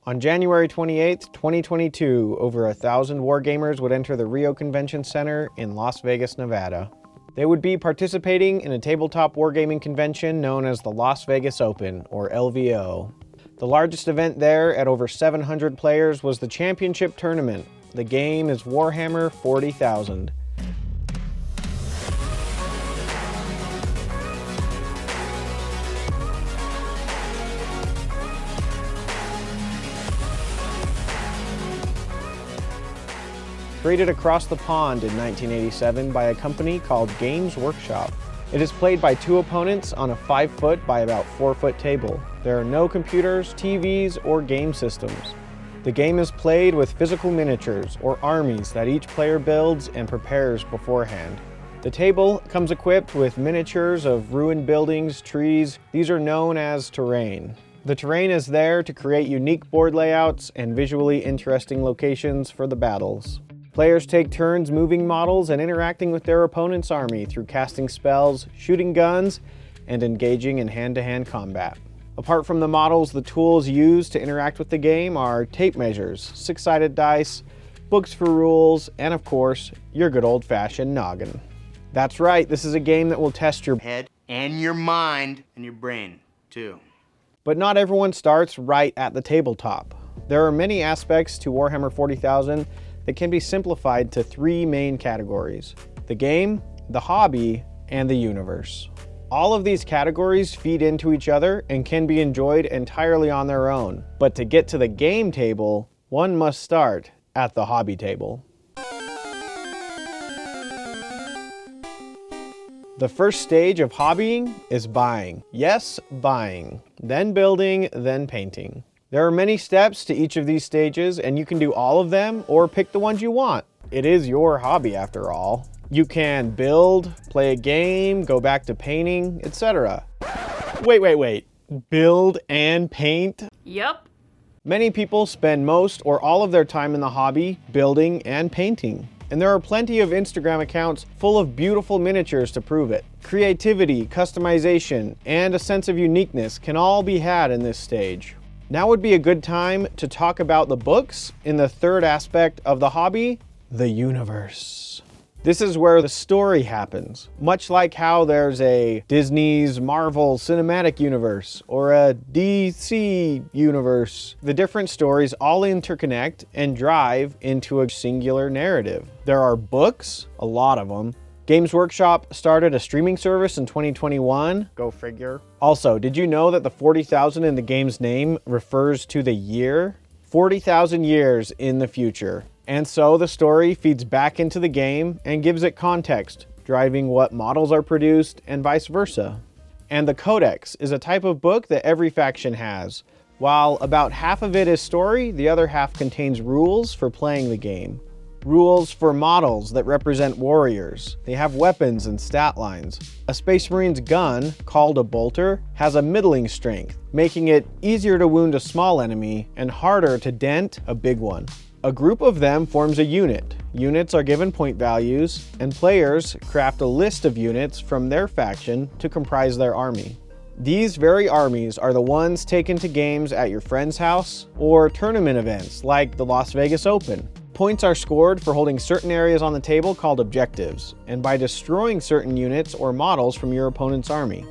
On January 28, 2022, over 1,000 wargamers would enter the Rio Convention Center in Las Vegas, Nevada. They would be participating in a tabletop wargaming convention known as the Las Vegas Open, or LVO. The largest event there, at over 700 players, was the championship tournament. The game is Warhammer 40,000. Created across the pond in 1987 by a company called Games Workshop. It is played by 2 opponents on a 5-foot by about 4-foot table. There are no computers, TVs, or game systems. The game is played with physical miniatures, or armies, that each player builds and prepares beforehand. The table comes equipped with miniatures of ruined buildings, trees. These are known as terrain. The terrain is there to create unique board layouts and visually interesting locations for the battles. Players take turns moving models and interacting with their opponent's army through casting spells, shooting guns, and engaging in hand-to-hand combat. Apart from the models, the tools used to interact with the game are tape measures, 6-sided dice, books for rules, and of course, your good old-fashioned noggin. That's right, this is a game that will test your head and your mind and your brain, too. But not everyone starts right at the tabletop. There are many aspects to Warhammer 40,000 that can be simplified to 3 main categories: the game, the hobby, and the universe. All of these categories feed into each other and can be enjoyed entirely on their own. But to get to the game table, one must start at the hobby table. The first stage of hobbying is buying. Yes, buying. Then building, then painting. There are many steps to each of these stages, and you can do all of them or pick the ones you want. It is your hobby after all. You can build, play a game, go back to painting, etc. Wait. Build and paint? Yep. Many people spend most or all of their time in the hobby building and painting. And there are plenty of Instagram accounts full of beautiful miniatures to prove it. Creativity, customization, and a sense of uniqueness can all be had in this stage. Now would be a good time to talk about the books in the third aspect of the hobby, the universe. This is where the story happens, much like how there's a Disney's Marvel Cinematic Universe or a DC universe. The different stories all interconnect and drive into a singular narrative. There are books, a lot of them. Games Workshop started a streaming service in 2021. Go figure. Also, did you know that the 40,000 in the game's name refers to the year? 40,000 years in the future. And so the story feeds back into the game and gives it context, driving what models are produced and vice versa. And the Codex is a type of book that every faction has. While about half of it is story, the other half contains rules for playing the game. Rules for models that represent warriors. They have weapons and stat lines. A Space Marine's gun, called a bolter, has a middling strength, making it easier to wound a small enemy and harder to dent a big one. A group of them forms a unit. Units are given point values, and players craft a list of units from their faction to comprise their army. These very armies are the ones taken to games at your friend's house or tournament events like the Las Vegas Open. Points are scored for holding certain areas on the table called objectives, and by destroying certain units or models from your opponent's army.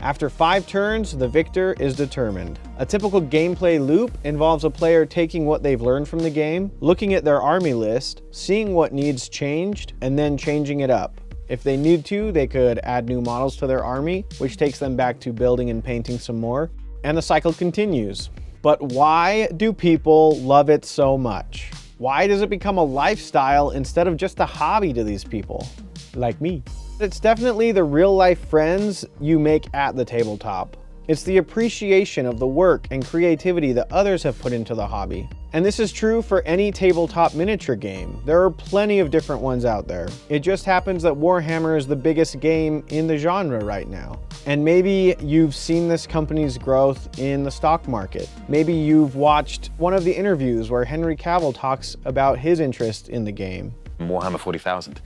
After 5 turns, the victor is determined. A typical gameplay loop involves a player taking what they've learned from the game, looking at their army list, seeing what needs changed, and then changing it up. If they need to, they could add new models to their army, which takes them back to building and painting some more, and the cycle continues. But why do people love it so much? Why does it become a lifestyle instead of just a hobby to these people? Like me. It's definitely the real-life friends you make at the tabletop. It's the appreciation of the work and creativity that others have put into the hobby. And this is true for any tabletop miniature game. There are plenty of different ones out there. It just happens that Warhammer is the biggest game in the genre right now. And maybe you've seen this company's growth in the stock market. Maybe you've watched one of the interviews where Henry Cavill talks about his interest in the game. Warhammer 40,000,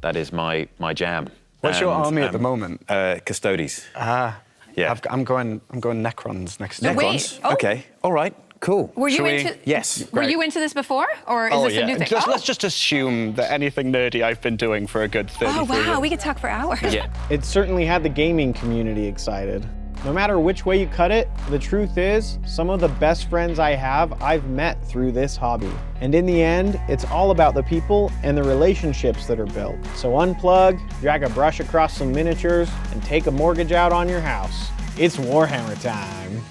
that is my jam. What's your army at the moment? Custodes. Ah, yeah. I'm going Necrons next Necrons? year. Wait, oh. Okay, all right, Cool. Were you Shall we- into? Yes. Were great. you into this before, or is Oh, this yeah. a new thing? Let's just assume that anything nerdy I've been doing for a good 30 Oh wow, years. we could talk for hours. Yeah. It certainly had the gaming community excited. No matter which way you cut it, the truth is, some of the best friends I have, I've met through this hobby. And in the end, it's all about the people and the relationships that are built. So unplug, drag a brush across some miniatures, and take a mortgage out on your house. It's Warhammer time.